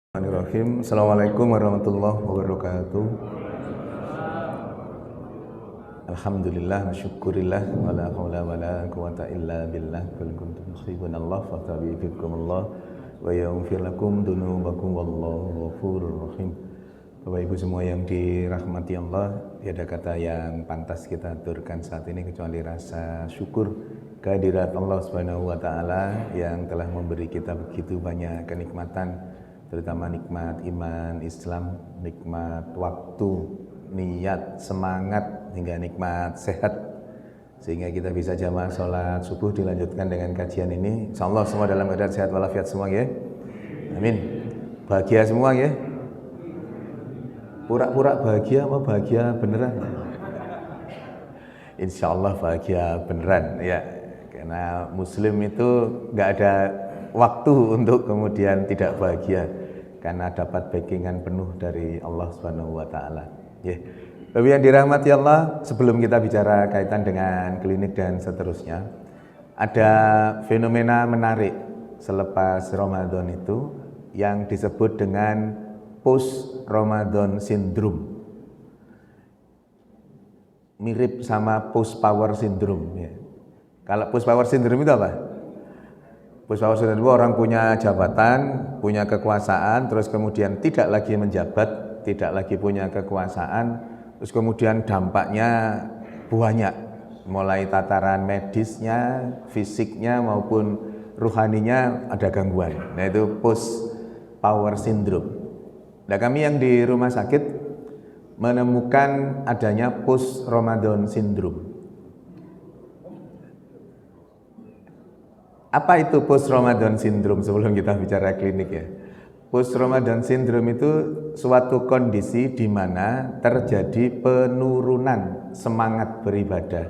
Bismillahirrahmanirrahim. Assalamualaikum warahmatullahi wabarakatuh. Alhamdulillah wa syukurillah wa la haula wa la quwata illa billah. Qul kuntum tuhibbunallah fattabi'ukumullah wa yaghfir lakum dzunubakum wallahu ghafurur rahim. Bapak Ibu semua yang dirahmati Allah, tiada kata yang pantas kita aturkan saat ini kecuali rasa syukur kehadirat Allah Subhanahu wa taala yang telah memberi kita begitu banyak kenikmatan, terutama nikmat iman, Islam, nikmat waktu, niat, semangat, hingga nikmat sehat, sehingga kita bisa jamaah sholat subuh dilanjutkan dengan kajian ini. Insyaallah semua dalam keadaan sehat walafiat semua ya. Amin. Bahagia semua ya. Pura-pura bahagia apa bahagia beneran? Insyaallah bahagia beneran ya. Karena muslim itu nggak ada waktu untuk kemudian tidak bahagia, karena dapat backingan penuh dari Allah Subhanahu wa taala. Ya. Bapak yang dirahmati Allah, sebelum kita bicara kaitan dengan klinik dan seterusnya, ada fenomena menarik selepas Ramadan itu yang disebut dengan post Ramadan syndrome. Mirip sama post power syndrome ya. Kalau post power syndrome itu apa? Post power syndrome itu orang punya jabatan, punya kekuasaan, terus kemudian tidak lagi menjabat, tidak lagi punya kekuasaan, terus kemudian dampaknya banyak, mulai tataran medisnya, fisiknya maupun ruhaninya ada gangguan. Nah itu post power syndrome. Nah kami yang di rumah sakit menemukan adanya post Ramadan syndrome. Apa itu post Ramadan syndrome sebelum kita bicara klinik ya? Post Ramadan syndrome itu suatu kondisi di mana terjadi penurunan semangat beribadah,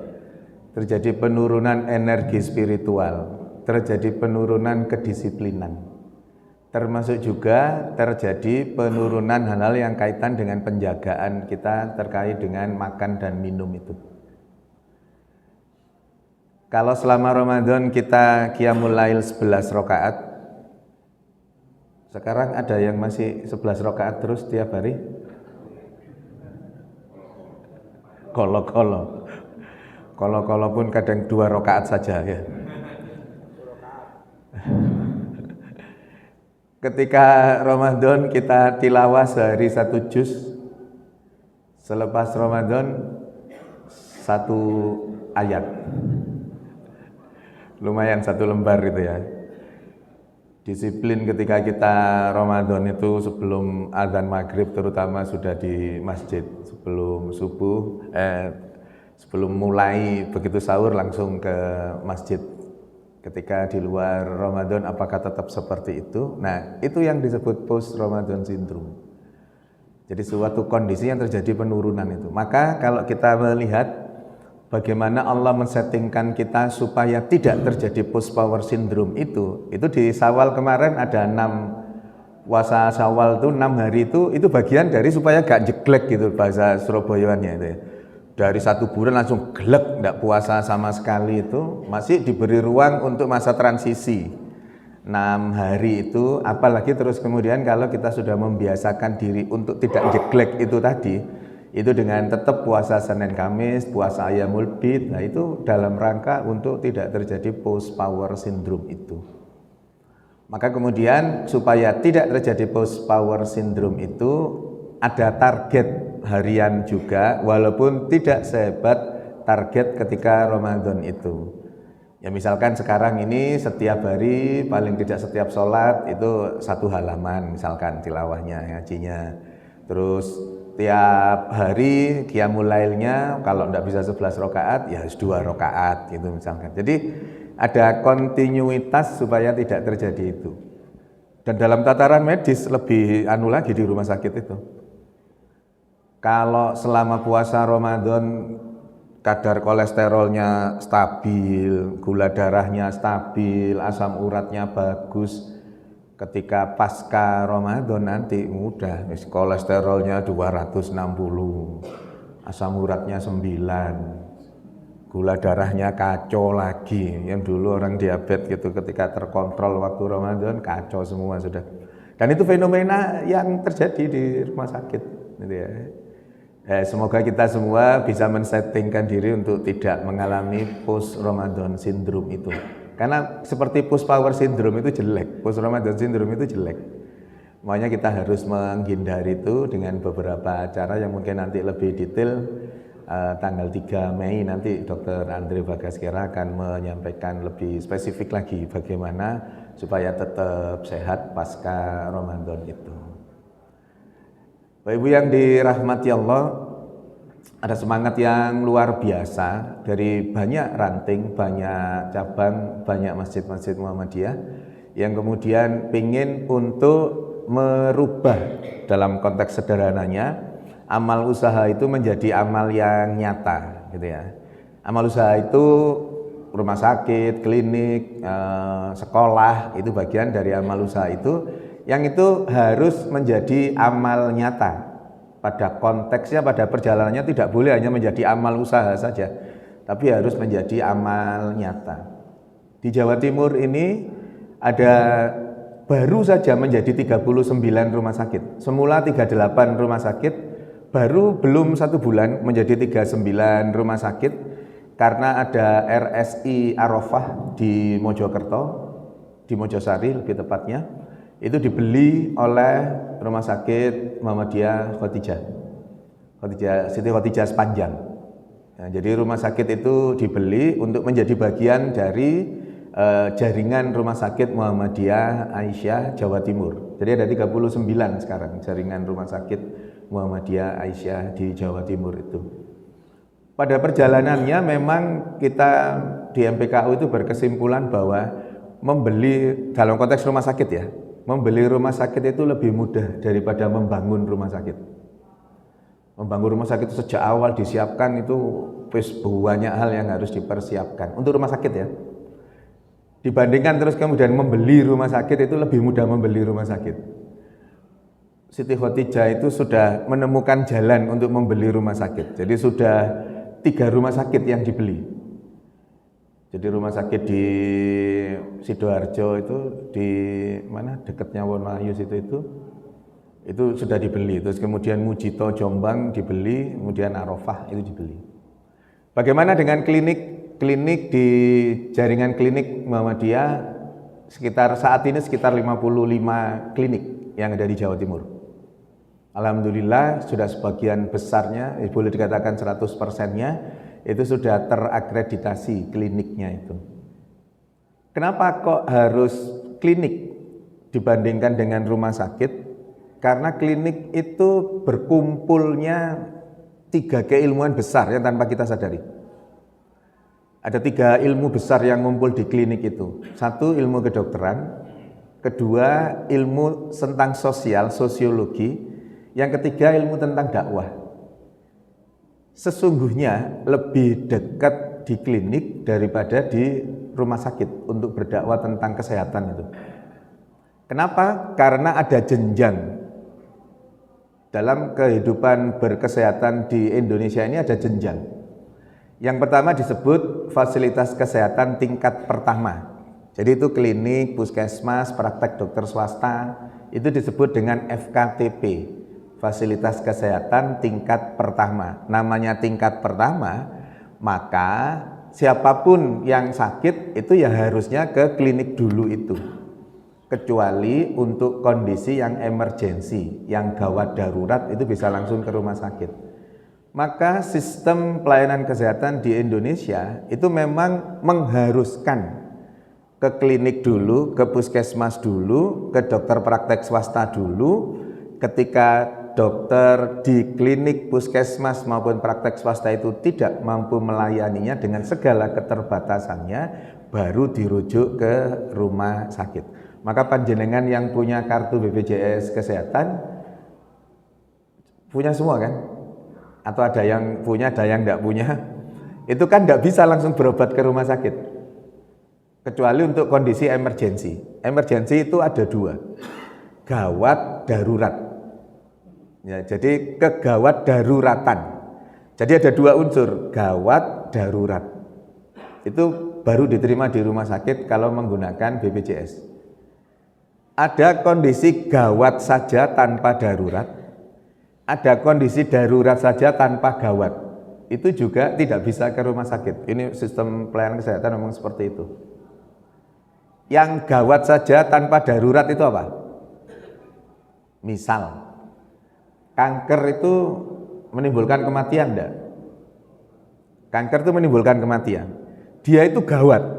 terjadi penurunan energi spiritual, terjadi penurunan kedisiplinan, termasuk juga terjadi penurunan hal-hal yang kaitan dengan penjagaan kita terkait dengan makan dan minum itu. Kalau selama Ramadan kita qiyamul lail 11 rakaat, sekarang ada yang masih 11 rakaat terus tiap hari? Kolo-kolo pun kadang 2 rakaat saja ya. Ketika Ramadan kita tilawah sehari 1 juz, selepas Ramadan 1 ayat. Lumayan 1 lembar gitu ya. Disiplin ketika kita Ramadan itu sebelum azan maghrib terutama sudah di masjid, sebelum subuh, sebelum mulai begitu sahur langsung ke masjid. Ketika di luar Ramadan apakah tetap seperti itu? Nah itu yang disebut post Ramadan syndrome. Jadi suatu kondisi yang terjadi penurunan itu. Maka kalau kita melihat bagaimana Allah men-settingkan kita supaya tidak terjadi post power syndrome itu di Syawal kemarin ada 6 puasa Syawal itu 6 hari itu bagian dari supaya gak jeglek gitu bahasa Surabayanya itu ya. Dari 1 bulan langsung gelek, tidak puasa sama sekali itu masih diberi ruang untuk masa transisi 6 hari itu, apalagi terus kemudian kalau kita sudah membiasakan diri untuk tidak jeglek itu tadi, itu dengan tetap puasa Senin Kamis, puasa Ayyamul Bid, nah itu dalam rangka untuk tidak terjadi post power syndrome itu. Maka kemudian supaya tidak terjadi post power syndrome itu ada target harian juga, walaupun tidak sehebat target ketika Ramadan itu. Ya misalkan sekarang ini setiap hari paling tidak setiap sholat itu 1 halaman misalkan tilawahnya, ngajinya. Terus tiap hari qiyamul lailnya kalau tidak bisa 11 rakaat ya 2 rakaat gitu misalkan. Jadi ada kontinuitas supaya tidak terjadi itu. Dan dalam tataran medis lebih lagi di rumah sakit itu. Kalau selama puasa Ramadan kadar kolesterolnya stabil, gula darahnya stabil, asam uratnya bagus, ketika pasca Ramadan nanti mudah, kolesterolnya 260, asam uratnya 9, gula darahnya kacau lagi. Yang dulu orang diabetes gitu ketika terkontrol waktu Ramadan kacau semua sudah. Dan itu fenomena yang terjadi di rumah sakit, gitu ya. Semoga kita semua bisa men-settingkan diri untuk tidak mengalami post Ramadan syndrome itu. Karena seperti post power syndrome itu jelek, post Ramadan syndrome itu jelek. Makanya kita harus menghindari itu dengan beberapa cara yang mungkin nanti lebih detail. Tanggal 3 Mei nanti Dr. Andre Bagaskara akan menyampaikan lebih spesifik lagi bagaimana supaya tetap sehat pasca Ramadan itu. Bapak Ibu yang dirahmati Allah, ada semangat yang luar biasa dari banyak ranting, banyak cabang, banyak masjid-masjid Muhammadiyah yang kemudian ingin untuk merubah dalam konteks sederhananya amal usaha itu menjadi amal yang nyata, gitu ya. Amal usaha itu rumah sakit, klinik, sekolah, itu bagian dari amal usaha itu, yang itu harus menjadi amal nyata. Pada konteksnya, pada perjalanannya tidak boleh hanya menjadi amal usaha saja, tapi harus menjadi amal nyata. Di Jawa Timur ini ada baru saja menjadi 39 rumah sakit. Semula 38 rumah sakit, baru belum 1 bulan menjadi 39 rumah sakit karena ada RSI Arafah di Mojokerto, di Mojosari lebih tepatnya, itu dibeli oleh rumah sakit Muhammadiyah Siti Khotijah Sepanjang. Nah, jadi rumah sakit itu dibeli untuk menjadi bagian dari jaringan rumah sakit Muhammadiyah Aisyah Jawa Timur. Jadi ada 39 sekarang jaringan rumah sakit Muhammadiyah Aisyah di Jawa Timur itu. Pada perjalanannya memang kita di MPKU itu berkesimpulan bahwa membeli, dalam konteks rumah sakit ya, membeli rumah sakit itu lebih mudah daripada membangun rumah sakit. Membangun rumah sakit itu sejak awal disiapkan itu banyak hal yang harus dipersiapkan untuk rumah sakit ya. Dibandingkan terus kemudian membeli rumah sakit itu lebih mudah membeli rumah sakit. Siti Khotijah itu sudah menemukan jalan untuk membeli rumah sakit. Jadi sudah 3 rumah sakit yang dibeli. Jadi rumah sakit di Sidoarjo itu di mana dekatnya Wonoayu itu sudah dibeli. Terus kemudian Mujito Jombang dibeli, kemudian Arafah itu dibeli. Bagaimana dengan klinik di jaringan klinik Muhammadiyah saat ini sekitar 55 klinik yang ada di Jawa Timur. Alhamdulillah sudah sebagian besarnya, boleh dikatakan 100%-nya itu sudah terakreditasi kliniknya itu. Kenapa kok harus klinik dibandingkan dengan rumah sakit? Karena klinik itu berkumpulnya 3 keilmuan besar yang tanpa kita sadari. Ada 3 ilmu besar yang ngumpul di klinik itu. 1 ilmu kedokteran, kedua ilmu tentang sosiologi, yang ketiga ilmu tentang dakwah. Sesungguhnya lebih dekat di klinik daripada di rumah sakit untuk berdakwah tentang kesehatan itu. Kenapa? Karena ada jenjang. Dalam kehidupan berkesehatan di Indonesia ini ada jenjang. Yang pertama disebut fasilitas kesehatan tingkat pertama. Jadi itu klinik, puskesmas, praktek dokter swasta, itu disebut dengan FKTP. Fasilitas kesehatan tingkat pertama. Namanya tingkat pertama, maka siapapun yang sakit itu ya harusnya ke klinik dulu itu. Kecuali untuk kondisi yang emergensi, yang gawat darurat itu bisa langsung ke rumah sakit. Maka sistem pelayanan kesehatan di Indonesia itu memang mengharuskan ke klinik dulu, ke puskesmas dulu, ke dokter praktek swasta dulu. Ketika dokter di klinik, puskesmas maupun praktek swasta itu tidak mampu melayaninya dengan segala keterbatasannya, baru dirujuk ke rumah sakit. Maka panjenengan yang punya kartu BPJS Kesehatan punya semua kan? Atau ada yang punya, ada yang tidak punya? Itu kan tidak bisa langsung berobat ke rumah sakit, kecuali untuk kondisi emergensi. Emergensi itu ada 2, gawat, darurat. Ya, jadi kegawat daruratan. Jadi ada 2 unsur, gawat, darurat. Itu baru diterima di rumah sakit kalau menggunakan BPJS. Ada kondisi gawat saja tanpa darurat, ada kondisi darurat saja tanpa gawat. Itu juga tidak bisa ke rumah sakit. Ini sistem pelayanan kesehatan memang seperti itu. Yang gawat saja tanpa darurat itu apa? Misal, kanker itu menimbulkan kematian enggak? Kanker itu menimbulkan kematian. Dia itu gawat.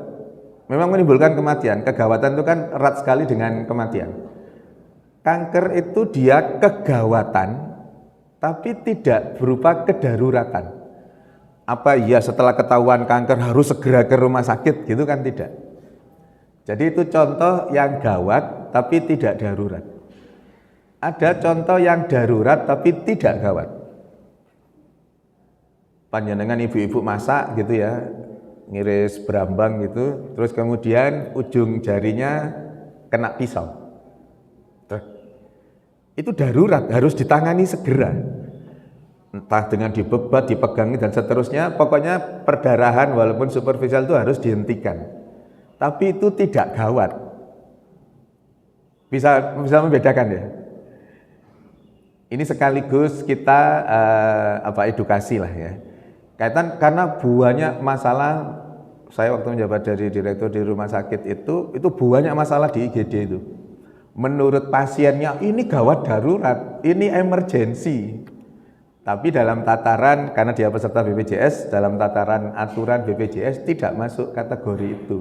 Memang menimbulkan kematian. Kegawatan itu kan erat sekali dengan kematian. Kanker itu dia kegawatan, tapi tidak berupa kedaruratan. Apa iya setelah ketahuan kanker harus segera ke rumah sakit? Gitu kan tidak. Jadi itu contoh yang gawat tapi tidak darurat. Ada contoh yang darurat tapi tidak gawat. Panjenengan ibu-ibu masak gitu ya, ngiris berambang gitu, terus kemudian ujung jarinya kena pisau. Itu darurat, harus ditangani segera. Entah dengan dibebat, dipegangi dan seterusnya, pokoknya perdarahan walaupun superficial itu harus dihentikan. Tapi itu tidak gawat. Bisa membedakan ya. Ini sekaligus kita edukasi lah ya. Kaitan karena banyak masalah, saya waktu menjabat dari direktur di rumah sakit itu banyak masalah di IGD itu. Menurut pasiennya ini gawat darurat, ini emergensi. Tapi dalam tataran, karena dia peserta BPJS, dalam tataran aturan BPJS tidak masuk kategori itu.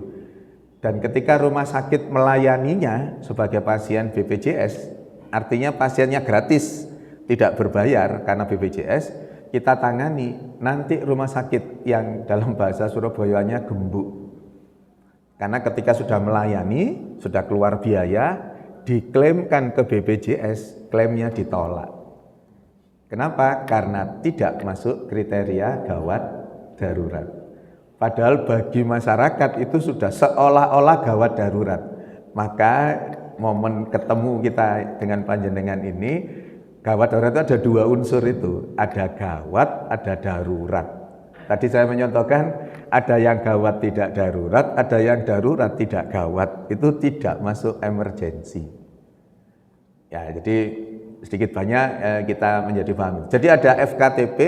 Dan ketika rumah sakit melayaninya sebagai pasien BPJS, artinya pasiennya gratis, tidak berbayar karena BPJS, kita tangani, nanti rumah sakit yang dalam bahasa Surabayanya gembuk. Karena ketika sudah melayani, sudah keluar biaya, diklaimkan ke BPJS, klaimnya ditolak. Kenapa? Karena tidak masuk kriteria gawat darurat. Padahal bagi masyarakat itu sudah seolah-olah gawat darurat. Maka momen ketemu kita dengan panjenengan ini, gawat darurat itu ada dua unsur itu, ada gawat, ada darurat. Tadi saya menyontohkan ada yang gawat tidak darurat, ada yang darurat tidak gawat, itu tidak masuk emergensi. Ya, jadi sedikit banyak kita menjadi paham. Jadi ada FKTP,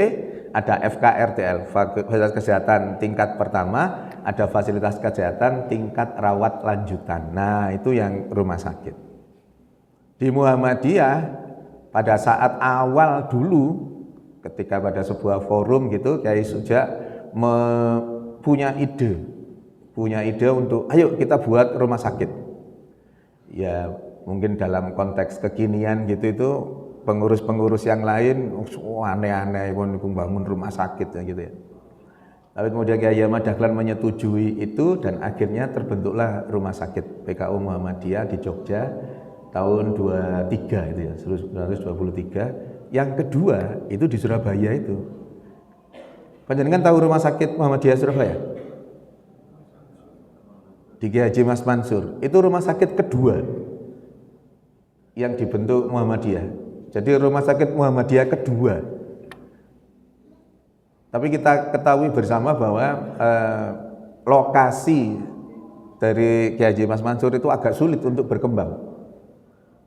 ada FKRTL, fasilitas kesehatan tingkat pertama, ada fasilitas kesehatan tingkat rawat lanjutan. Nah, itu yang rumah sakit. Di Muhammadiyah pada saat awal dulu, ketika pada sebuah forum gitu, Kiai Suja punya ide untuk ayo kita buat rumah sakit. Ya mungkin dalam konteks kekinian gitu itu pengurus-pengurus yang lain aneh-aneh pun bangun rumah sakit ya gitu ya. Tapi kemudian Kiai Ahmad Dahlan menyetujui itu dan akhirnya terbentuklah rumah sakit PKU Muhammadiyah di Jogja tahun 23 itu ya, 1923. Yang kedua itu di Surabaya itu. Panjenengan tahu rumah sakit Muhammadiyah Surabaya? Di Kiai Haji Mas Mansur. Itu rumah sakit kedua yang dibentuk Muhammadiyah. Jadi rumah sakit Muhammadiyah kedua. Tapi kita ketahui bersama bahwa lokasi dari Kiai Haji Mas Mansur itu agak sulit untuk berkembang.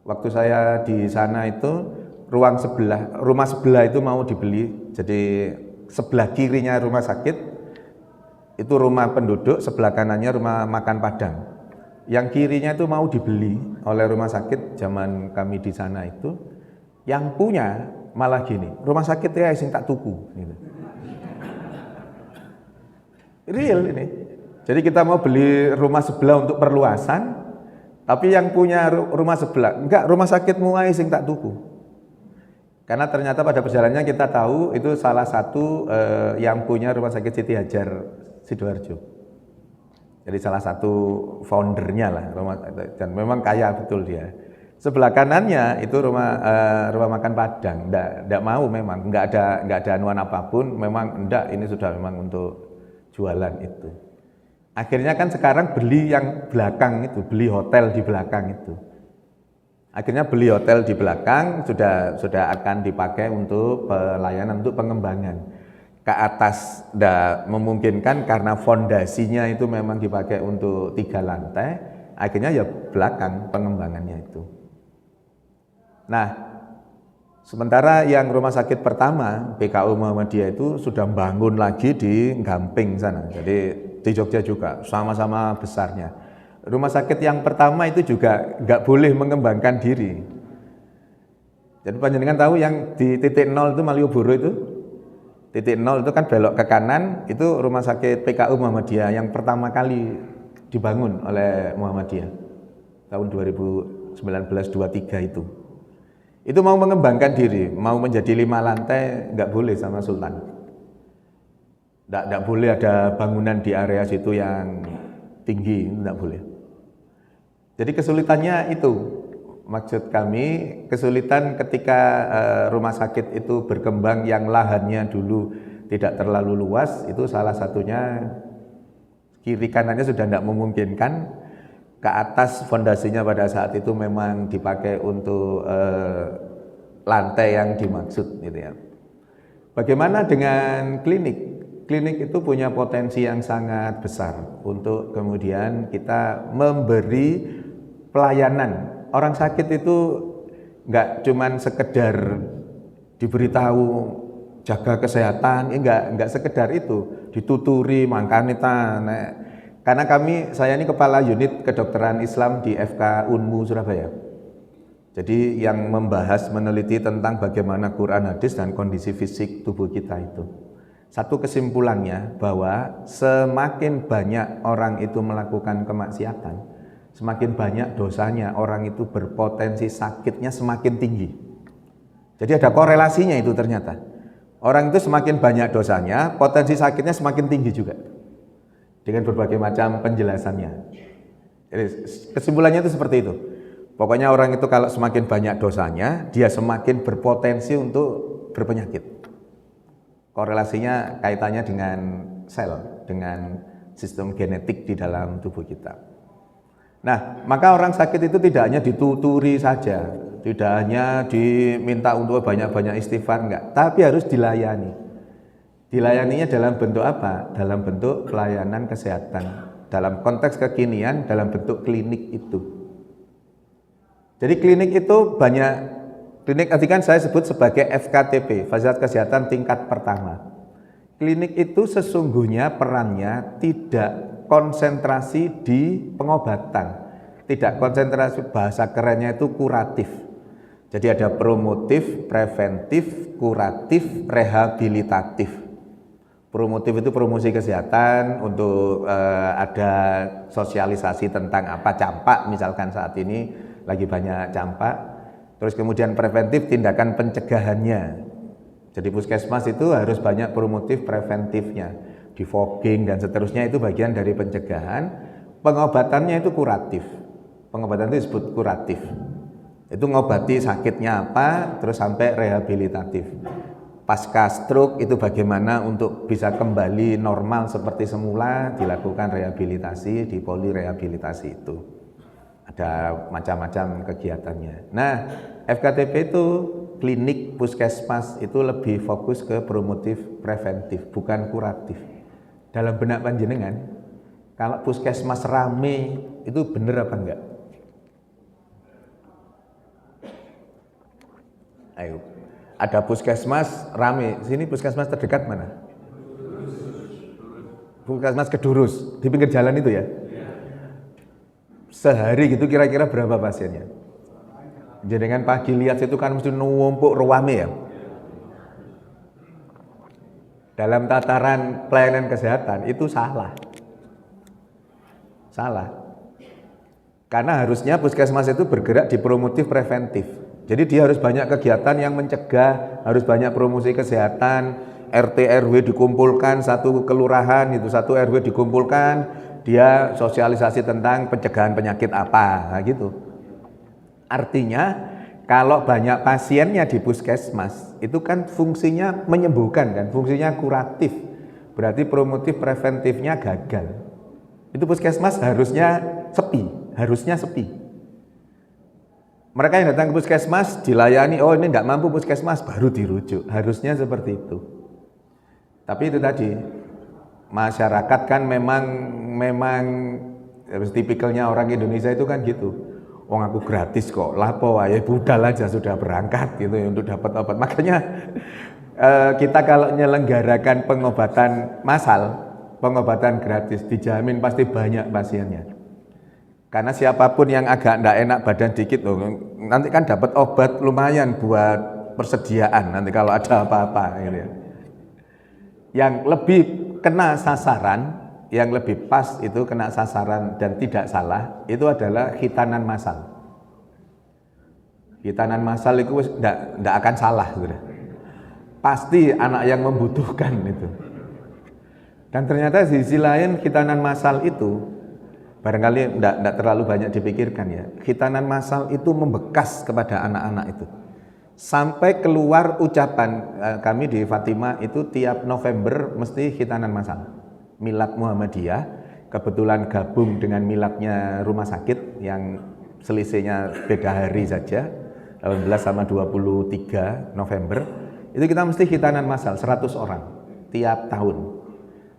Waktu saya di sana itu rumah sebelah itu mau dibeli. Jadi sebelah kirinya rumah sakit itu rumah penduduk, sebelah kanannya rumah makan Padang. Yang kirinya itu mau dibeli oleh rumah sakit zaman kami di sana itu. Yang punya malah gini, rumah sakit ya sing tak tuku gitu. Real ini. Jadi kita mau beli rumah sebelah untuk perluasan, tapi yang punya rumah sebelah, enggak, rumah sakitmu ae sing tak tuku. Karena ternyata pada perjalanannya kita tahu itu salah satu yang punya rumah sakit Siti Hajar Sidoarjo. Jadi salah satu foundernya lah, dan memang kaya betul dia. Sebelah kanannya itu rumah makan Padang, enggak mau memang, enggak ada anuan apapun, memang enggak, ini sudah memang untuk jualan itu. Akhirnya kan sekarang beli yang belakang itu, beli hotel di belakang itu. Akhirnya beli hotel di belakang sudah akan dipakai untuk pelayanan, untuk pengembangan. Ke atas tidak memungkinkan karena fondasinya itu memang dipakai untuk 3 lantai. Akhirnya ya belakang pengembangannya itu. Nah, sementara yang rumah sakit pertama PKU Muhammadiyah itu sudah bangun lagi di Gamping sana. Jadi di Jogja juga sama-sama besarnya. Rumah sakit yang pertama itu juga nggak boleh mengembangkan diri. Jadi panjenengan tahu yang di titik nol itu Malioboro itu? Titik nol itu kan belok ke kanan, itu rumah sakit PKU Muhammadiyah yang pertama kali dibangun oleh Muhammadiyah tahun 2019-23 itu. Itu mau mengembangkan diri, mau menjadi 5 lantai, nggak boleh sama Sultan. Nggak boleh ada bangunan di area situ yang tinggi, nggak boleh. Jadi kesulitannya itu, maksud kami kesulitan ketika rumah sakit itu berkembang yang lahannya dulu tidak terlalu luas, itu salah satunya kiri kanannya sudah tidak memungkinkan. Ke atas fondasinya pada saat itu memang dipakai untuk lantai yang dimaksud gitu ya. Bagaimana dengan klinik? Klinik itu punya potensi yang sangat besar untuk kemudian kita memberi pelayanan. Orang sakit itu nggak cuman sekedar diberitahu jaga kesehatan, nggak sekedar itu, dituturi mangkane nek. Karena saya ini kepala unit kedokteran Islam di FK Unmu Surabaya. Jadi yang membahas, meneliti tentang bagaimana Quran hadis dan kondisi fisik tubuh kita itu. Satu kesimpulannya bahwa semakin banyak orang itu melakukan kemaksiatan, semakin banyak dosanya, orang itu berpotensi sakitnya semakin tinggi. Jadi ada korelasinya itu ternyata. Orang itu semakin banyak dosanya, potensi sakitnya semakin tinggi juga. Dengan berbagai macam penjelasannya. Jadi kesimpulannya itu seperti itu. Pokoknya orang itu kalau semakin banyak dosanya, dia semakin berpotensi untuk berpenyakit. Korelasinya kaitannya dengan sel, dengan sistem genetik di dalam tubuh kita. Nah, maka orang sakit itu tidak hanya dituturi saja, tidak hanya diminta untuk banyak-banyak istighfar, enggak, tapi harus dilayani. Dilayaninya dalam bentuk apa? Dalam bentuk pelayanan kesehatan. Dalam konteks kekinian, dalam bentuk klinik itu. Jadi klinik itu banyak, klinik tadi kan saya sebut sebagai FKTP, fasilitas kesehatan tingkat pertama. Klinik itu sesungguhnya perannya tidak konsentrasi di pengobatan. Tidak konsentrasi, bahasa kerennya itu kuratif. Jadi ada promotif, preventif, kuratif, rehabilitatif. Promotif itu promosi kesehatan untuk ada sosialisasi tentang apa campak, misalkan saat ini lagi banyak campak. Terus kemudian preventif, tindakan pencegahannya. Jadi puskesmas itu harus banyak promotif preventifnya, defogging dan seterusnya, itu bagian dari pencegahan. Pengobatannya itu kuratif. Pengobatan itu disebut kuratif. Itu ngobati sakitnya apa, terus sampai rehabilitatif. Pasca stroke itu bagaimana untuk bisa kembali normal seperti semula, dilakukan rehabilitasi, di polirehabilitasi itu. Ada macam-macam kegiatannya. Nah, FKTP itu klinik puskesmas itu lebih fokus ke promotif preventif, bukan kuratif. Dalam benak panjenengan, kalau puskesmas rame itu benar apa enggak? Ayo. Ada puskesmas rame, sini puskesmas terdekat mana? Puskesmas Kedurus, di pinggir jalan itu ya? Sehari gitu kira-kira berapa pasiennya? Jadi dengan pagi lihat situ kan mesti numpuk ruame ya? Dalam tataran pelayanan kesehatan itu salah. Salah. Karena harusnya puskesmas itu bergerak di promotif preventif. Jadi dia harus banyak kegiatan yang mencegah, harus banyak promosi kesehatan, RT RW dikumpulkan, satu kelurahan itu satu RW dikumpulkan, dia sosialisasi tentang pencegahan penyakit apa, nah gitu. Artinya kalau banyak pasiennya di puskesmas itu kan fungsinya menyembuhkan kan, fungsinya kuratif. Berarti promotif preventifnya gagal. Itu puskesmas harusnya sepi. Mereka yang datang ke puskesmas dilayani, oh ini enggak mampu puskesmas, baru dirujuk. Harusnya seperti itu. Tapi itu tadi, masyarakat kan memang Tipikalnya orang Indonesia itu kan gitu. Wong aku gratis kok, lapo wae budal aja sudah berangkat gitu ya untuk dapat obat. Makanya kita kalau menyelenggarakan pengobatan massal, pengobatan gratis dijamin pasti banyak pasiennya. Karena siapapun yang agak ndak enak badan dikit loh, nanti kan dapat obat lumayan buat persediaan nanti kalau ada apa-apa gitu ya. Yang lebih kena sasaran, yang lebih pas itu kena sasaran dan tidak salah, itu adalah khitanan massal. Khitanan massal itu tidak akan salah, sudah. Pasti anak yang membutuhkan itu. Dan ternyata di sisi lain khitanan massal itu barangkali tidak terlalu banyak dipikirkan ya. Khitanan massal itu membekas kepada anak-anak itu. Sampai keluar ucapan, kami di Fatimah itu tiap November mesti khitanan massal. Milad Muhammadiyah, kebetulan gabung dengan miladnya rumah sakit yang selisihnya beda hari saja, 18 sama 23 November, itu kita mesti khitanan massal 100 orang tiap tahun.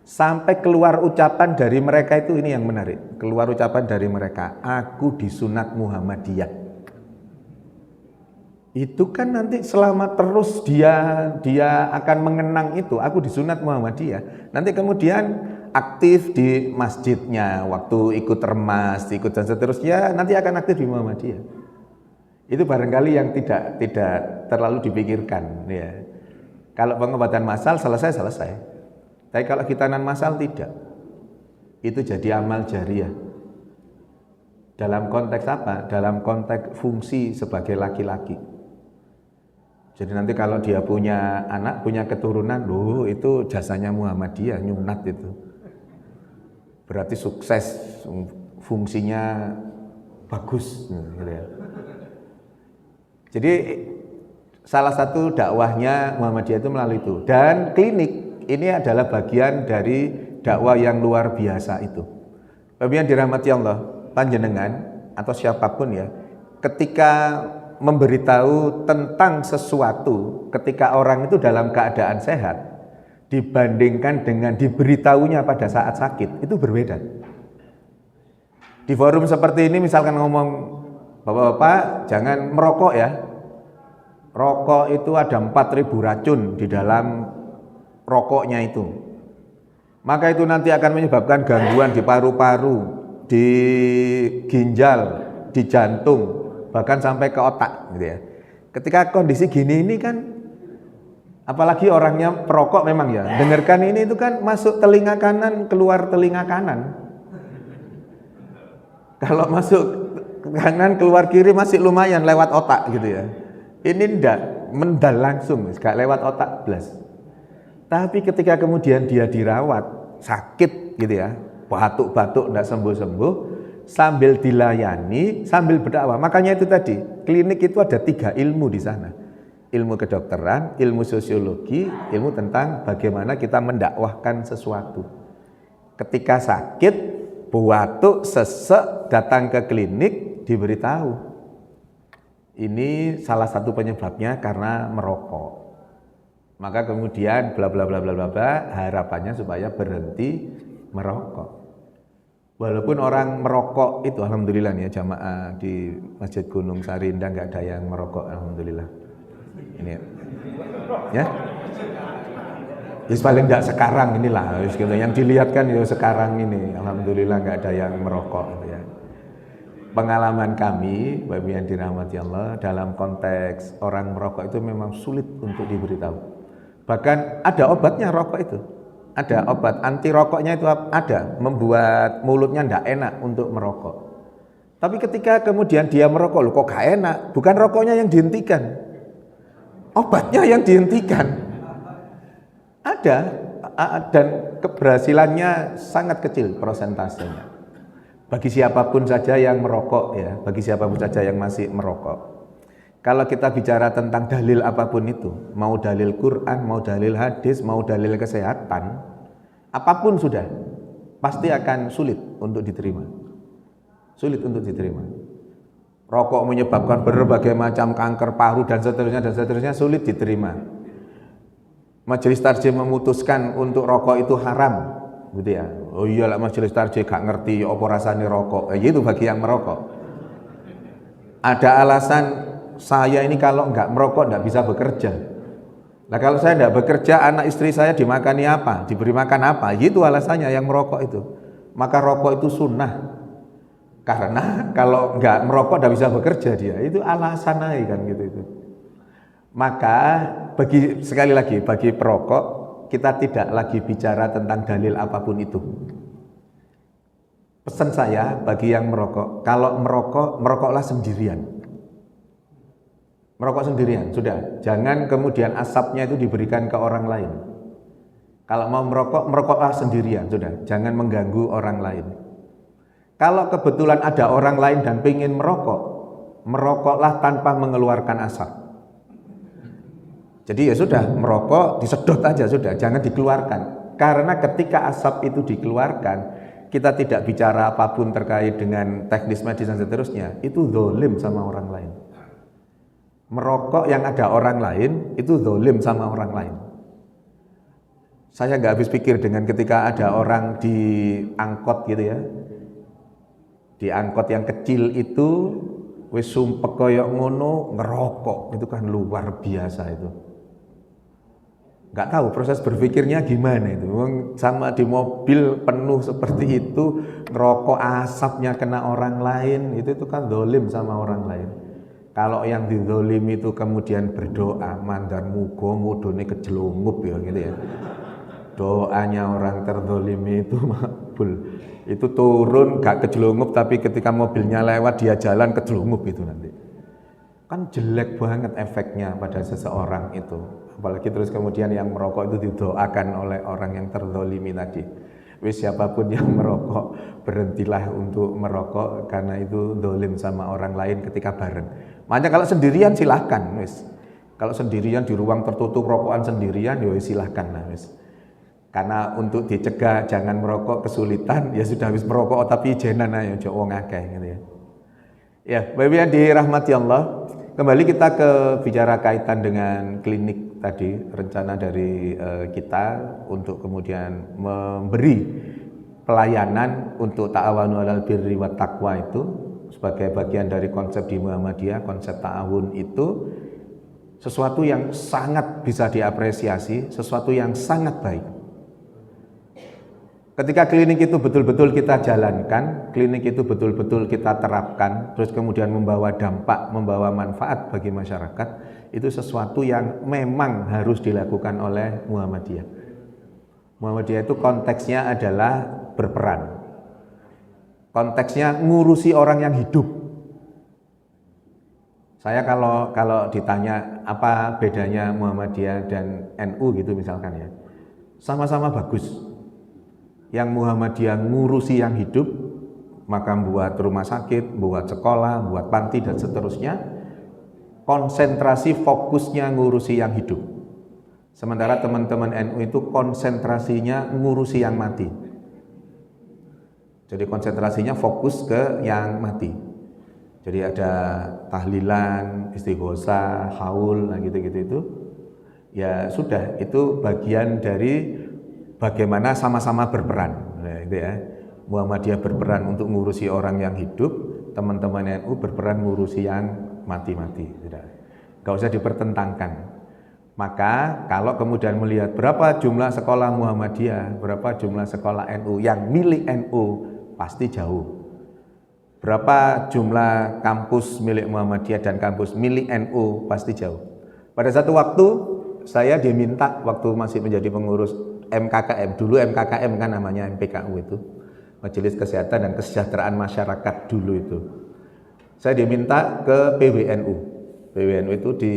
Sampai keluar ucapan dari mereka itu, ini yang menarik, keluar ucapan dari mereka, aku disunat Muhammadiyah. Itu kan nanti selama terus dia akan mengenang itu, aku disunat Muhammadiyah. Nanti kemudian aktif di masjidnya, waktu ikut remas, ikut dan seterusnya, nanti akan aktif di Muhammadiyah. Itu barangkali yang tidak terlalu dipikirkan ya. Kalau pengobatan massal selesai. Tapi kalau khitanan massal tidak. Itu jadi amal jariah. Dalam konteks apa? Dalam konteks fungsi sebagai laki-laki. Jadi nanti kalau dia punya anak, punya keturunan, loh itu jasanya Muhammadiyah, nyunat itu. Berarti sukses, fungsinya bagus. Gitu ya. Jadi salah satu dakwahnya Muhammadiyah itu melalui itu. Dan klinik ini adalah bagian dari dakwah yang luar biasa itu. Bapak dirahmati Allah, panjenengan atau siapapun ya, ketika memberitahu tentang sesuatu ketika orang itu dalam keadaan sehat dibandingkan dengan diberitahunya pada saat sakit, itu berbeda. Di forum seperti ini misalkan ngomong, Bapak-bapak jangan merokok ya, rokok itu ada 4.000 racun di dalam rokoknya itu, maka itu nanti akan menyebabkan gangguan di paru-paru, di ginjal, di jantung, bahkan sampai ke otak gitu ya. Ketika kondisi gini ini kan, apalagi orangnya perokok memang ya, dengarkan ini itu kan masuk telinga kanan, keluar telinga kanan. Kalau masuk kanan, keluar kiri masih lumayan lewat otak gitu ya. Ini enggak, mendal langsung, enggak lewat otak belas. Tapi ketika kemudian dia dirawat, sakit gitu ya, batuk-batuk enggak sembuh-sembuh, sambil dilayani, sambil berdakwah. Makanya itu tadi, klinik itu ada 3 ilmu di sana. Ilmu kedokteran, ilmu sosiologi, ilmu tentang bagaimana kita mendakwahkan sesuatu. Ketika sakit, batuk, sesek, datang ke klinik, diberitahu. Ini salah satu penyebabnya karena merokok. Maka kemudian bla bla bla bla bla, harapannya supaya berhenti merokok. Walaupun orang merokok itu alhamdulillah nih ya, jamaah di Masjid Gunung Sarinda nggak ada yang merokok, alhamdulillah. Ini ya. Ya paling nggak sekarang inilah, gitu. Yang dilihat kan ya sekarang ini, alhamdulillah nggak ada yang merokok gitu ya. Pengalaman kami, Bapak yang dirahmati Allah, dalam konteks orang merokok itu memang sulit untuk diberitahu. Bahkan ada obatnya rokok itu. Ada obat anti rokoknya itu ada, membuat mulutnya tidak enak untuk merokok. Tapi ketika kemudian dia merokok, loh kok gak enak? Bukan rokoknya yang dihentikan, obatnya yang dihentikan. Ada, dan keberhasilannya sangat kecil persentasenya. Bagi siapapun saja yang merokok ya, bagi siapapun saja yang masih merokok. Kalau kita bicara tentang dalil apapun itu, mau dalil Quran, mau dalil hadis, mau dalil kesehatan, apapun sudah, pasti akan sulit untuk diterima. Sulit untuk diterima. Rokok menyebabkan berbagai macam kanker paru dan seterusnya sulit diterima. Majelis Tarjih memutuskan untuk rokok itu haram, gitu ya. Oh iya lah majelis tarjih gak ngerti apa rasanya rokok. Itu bagi yang merokok. Ada alasan saya ini kalau nggak merokok nggak bisa bekerja. Nah kalau saya nggak bekerja, anak istri saya dimakani apa? Diberi makan apa? Itu alasannya yang merokok itu. Maka rokok itu sunnah. Karena kalau nggak merokok nggak bisa bekerja dia. Itu alasan aja kan gitu itu. Maka sekali lagi bagi perokok kita tidak lagi bicara tentang dalil apapun itu. Pesan saya bagi yang merokok, kalau merokok, merokoklah sendirian. Merokok sendirian, sudah. Jangan kemudian asapnya itu diberikan ke orang lain. Kalau mau merokok, merokoklah sendirian, sudah. Jangan mengganggu orang lain. Kalau kebetulan ada orang lain dan pengen merokok, merokoklah tanpa mengeluarkan asap. Jadi ya sudah, merokok disedot aja sudah, jangan dikeluarkan. Karena ketika asap itu dikeluarkan, kita tidak bicara apapun terkait dengan teknis medis dan seterusnya, itu zalim sama orang lain. Merokok yang ada orang lain, itu zalim sama orang lain. Saya nggak habis pikir dengan ketika ada orang di angkot gitu ya, di angkot yang kecil itu, wis sumpek koyok ngono, ngerokok, itu kan luar biasa itu. Nggak tahu proses berpikirnya gimana itu. Sama di mobil penuh seperti itu, ngerokok asapnya kena orang lain, itu kan zalim sama orang lain. Kalau yang dizalim itu kemudian berdoa, mandar mugo mudone kejelungup ya gitu ya. Doanya orang terzalimi itu makbul. Itu turun gak kejelungup, tapi ketika mobilnya lewat dia jalan kejelungup itu nanti. Kan jelek banget efeknya pada seseorang itu. Apalagi terus kemudian yang merokok itu didoakan oleh orang yang terzalimi tadi. Wis siapapun yang merokok, berhentilah untuk merokok karena itu zalim sama orang lain ketika bareng. Makanya kalau sendirian silahkan wis. Kalau sendirian di ruang tertutup rokokan sendirian ya silahkan lah wis. Karena untuk dicegah jangan merokok kesulitan, ya sudah habis merokok tapi jenan aja ojo wong akeh gitu ya. Ya, Bapak yang dirahmati Allah, kembali kita ke bicara kaitan dengan klinik tadi, rencana dari kita untuk kemudian memberi pelayanan untuk ta'awanu 'alal birri wat taqwa itu sebagai bagian dari konsep di Muhammadiyah, konsep ta'awun itu sesuatu yang sangat bisa diapresiasi, sesuatu yang sangat baik. Ketika klinik itu betul-betul kita jalankan, klinik itu betul-betul kita terapkan, terus kemudian membawa dampak, membawa manfaat bagi masyarakat, itu sesuatu yang memang harus dilakukan oleh Muhammadiyah. Muhammadiyah itu konteksnya adalah berperan. Konteksnya ngurusi orang yang hidup. Saya kalau ditanya apa bedanya Muhammadiyah dan NU gitu misalkan ya, sama-sama bagus. Yang Muhammadiyah ngurusi yang hidup, maka buat rumah sakit, buat sekolah, buat panti dan seterusnya, konsentrasi fokusnya ngurusi yang hidup. Sementara teman-teman NU itu konsentrasinya ngurusi yang mati. Jadi konsentrasinya fokus ke yang mati. Jadi ada tahlilan, istighosah, haul, nah gitu-gitu itu. Ya sudah, itu bagian dari bagaimana sama-sama berperan, nah, itu ya. Muhammadiyah berperan untuk ngurusi orang yang hidup, teman-teman NU berperan ngurusi yang mati-mati. Gak usah dipertentangkan. Maka kalau kemudian melihat berapa jumlah sekolah Muhammadiyah, berapa jumlah sekolah NU yang milik NU, pasti jauh. Berapa jumlah kampus milik Muhammadiyah dan kampus milik NU, pasti jauh. Pada satu waktu saya diminta waktu masih menjadi pengurus MKKM, dulu MKKM kan namanya, MPKU itu Majelis Kesehatan dan Kesejahteraan Masyarakat dulu itu. Saya diminta ke PWNU. PWNU itu di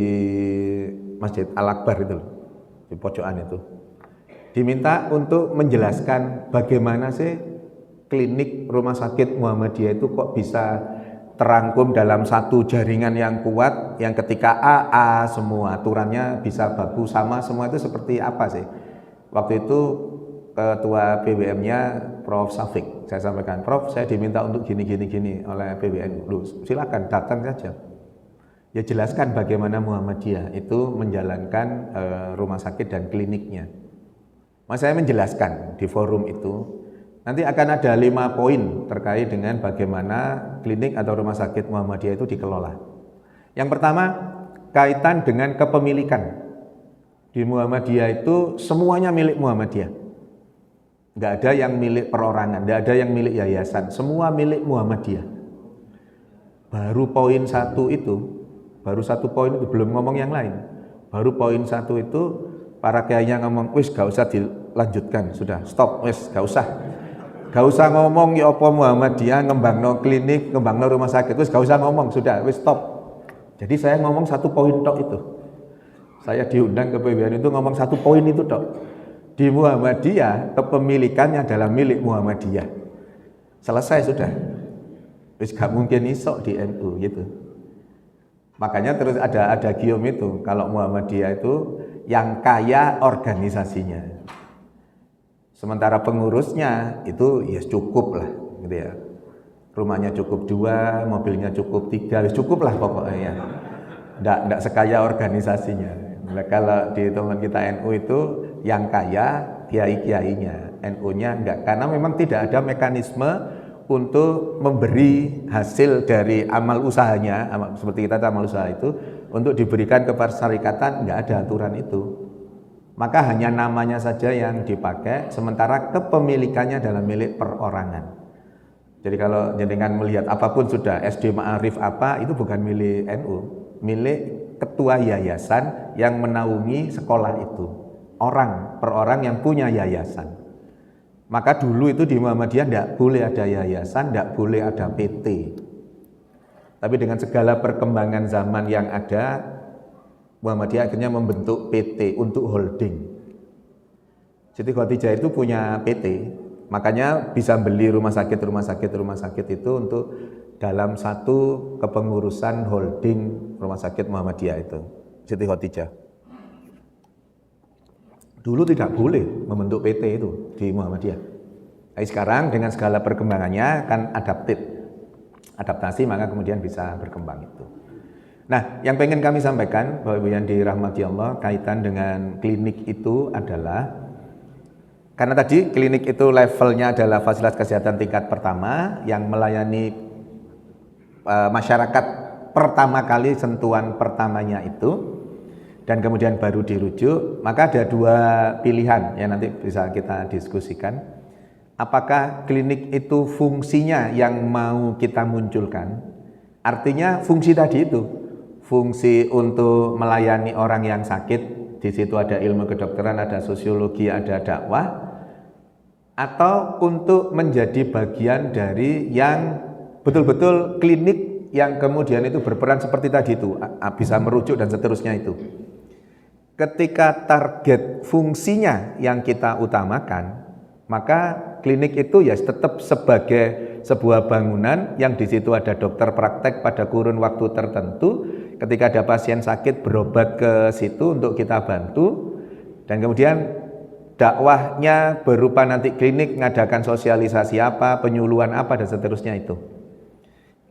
Masjid Al-Akbar itu, di pojokan itu. Diminta untuk menjelaskan bagaimana sih klinik rumah sakit Muhammadiyah itu kok bisa terangkum dalam satu jaringan yang kuat, yang ketika A semua aturannya bisa bagus sama semua, itu seperti apa sih? Waktu itu ketua PBM-nya Prof. Safik, saya sampaikan, Prof, saya diminta untuk gini oleh PBNU. Loh, silakan datang saja. Ya jelaskan bagaimana Muhammadiyah itu menjalankan rumah sakit dan kliniknya. Mas saya menjelaskan di forum itu, Nanti akan ada 5 poin terkait dengan bagaimana klinik atau rumah sakit Muhammadiyah itu dikelola. Yang pertama, kaitan dengan kepemilikan. Di Muhammadiyah itu semuanya milik Muhammadiyah. Nggak ada yang milik perorangan, nggak ada yang milik yayasan, semua milik Muhammadiyah. Baru poin 1 itu, baru 1 poin itu, belum ngomong yang lain. Baru poin 1 itu, para kiainya ngomong, wis gak usah dilanjutkan, sudah stop, wis gak usah. Gak usah ngomong ya apa Muhammadiyah ngembangno klinik, ngembangno rumah sakit, wis gak usah ngomong, sudah, wis stop. Jadi saya ngomong 1 poin tok itu. Saya diundang ke PBN itu ngomong 1 poin itu tok. Di Muhammadiyah kepemilikannya adalah milik Muhammadiyah. Selesai sudah. Wis gak mungkin isok di NU gitu. Makanya terus ada gium itu, kalau Muhammadiyah itu yang kaya organisasinya. Sementara pengurusnya itu ya cukup lah gitu ya. Rumahnya cukup 2, mobilnya cukup 3, cukup lah pokoknya ya. Nggak sekaya organisasinya. Nah, kalau di teman kita NU itu yang kaya kiai-kiainya, NU-nya enggak, karena memang tidak ada mekanisme untuk memberi hasil dari amal usahanya, seperti kita amal usaha itu, untuk diberikan ke persyarikatan, enggak ada aturan itu. Maka hanya namanya saja yang dipakai, sementara kepemilikannya adalah milik perorangan. Jadi kalau jenengan melihat apapun sudah SD Ma'arif apa, itu bukan milik NU, milik ketua yayasan yang menaungi sekolah itu. Orang per orang yang punya yayasan. Maka dulu itu di Muhammadiyah tidak boleh ada yayasan, tidak boleh ada PT. Tapi dengan segala perkembangan zaman yang ada, Muhammadiyah akhirnya membentuk PT untuk holding. Siti Khadijah itu punya PT, makanya bisa beli rumah sakit itu untuk dalam satu kepengurusan holding rumah sakit Muhammadiyah itu, Siti Khadijah. Dulu tidak boleh membentuk PT itu di Muhammadiyah. Tapi sekarang dengan segala perkembangannya kan adaptasi, maka kemudian bisa berkembang itu. Nah, yang pengen kami sampaikan, Bapak Ibu yang dirahmati Allah, kaitan dengan klinik itu adalah, karena tadi klinik itu levelnya adalah fasilitas kesehatan tingkat pertama yang melayani masyarakat pertama kali, sentuhan pertamanya itu, dan kemudian baru dirujuk. Maka ada 2 pilihan yang nanti bisa kita diskusikan. Apakah klinik itu fungsinya yang mau kita munculkan? Artinya fungsi tadi itu, fungsi untuk melayani orang yang sakit, di situ ada ilmu kedokteran, ada sosiologi, ada dakwah, atau untuk menjadi bagian dari yang betul-betul klinik yang kemudian itu berperan seperti tadi itu, bisa merujuk dan seterusnya itu. Ketika target fungsinya yang kita utamakan, maka klinik itu ya tetap sebagai sebuah bangunan yang di situ ada dokter praktek pada kurun waktu tertentu. Ketika ada pasien sakit, berobat ke situ untuk kita bantu, dan kemudian dakwahnya berupa nanti klinik mengadakan sosialisasi apa, penyuluhan apa, dan seterusnya itu.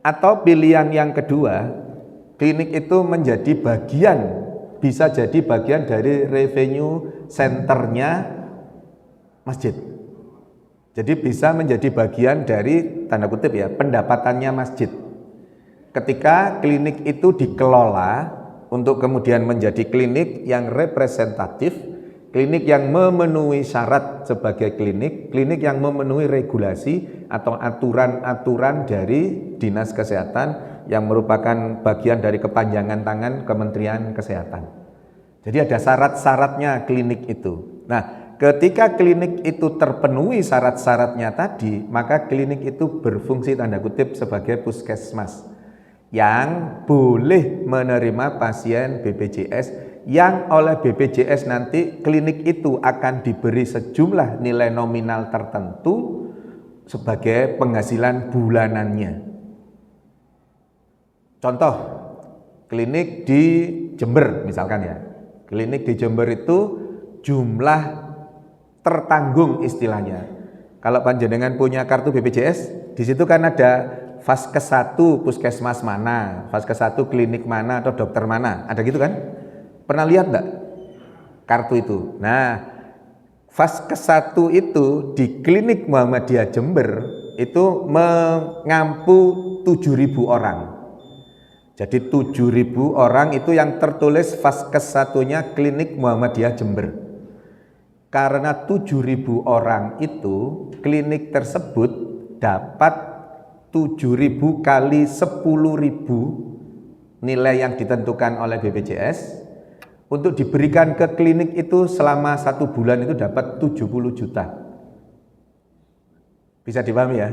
Atau pilihan yang kedua, klinik itu menjadi bagian, bisa jadi bagian dari revenue centernya masjid. Jadi bisa menjadi bagian dari, tanda kutip ya, pendapatannya masjid. Ketika klinik itu dikelola untuk kemudian menjadi klinik yang representatif, klinik yang memenuhi syarat sebagai klinik yang memenuhi regulasi atau aturan-aturan dari Dinas Kesehatan yang merupakan bagian dari kepanjangan tangan Kementerian Kesehatan. Jadi ada syarat-syaratnya klinik itu. Nah, ketika klinik itu terpenuhi syarat-syaratnya tadi, maka klinik itu berfungsi tanda kutip sebagai puskesmas yang boleh menerima pasien BPJS, yang oleh BPJS nanti klinik itu akan diberi sejumlah nilai nominal tertentu sebagai penghasilan bulanannya. Contoh, klinik di Jember misalkan ya. Klinik di Jember itu jumlah tertanggung istilahnya. Kalau panjenengan punya kartu BPJS, di situ kan ada Vaskes 1 puskesmas mana, Vaskes 1 klinik mana atau dokter mana, ada gitu kan? Pernah lihat enggak kartu itu? Nah, Vaskes 1 itu di klinik Muhammadiyah Jember itu mengampu 7.000 orang. Jadi 7.000 orang itu yang tertulis Vaskes 1-nya klinik Muhammadiyah Jember. Karena 7.000 orang itu klinik tersebut dapat 7.000 kali 10.000 nilai yang ditentukan oleh BPJS untuk diberikan ke klinik itu selama 1 bulan itu dapat 70 juta. Bisa dipahami ya?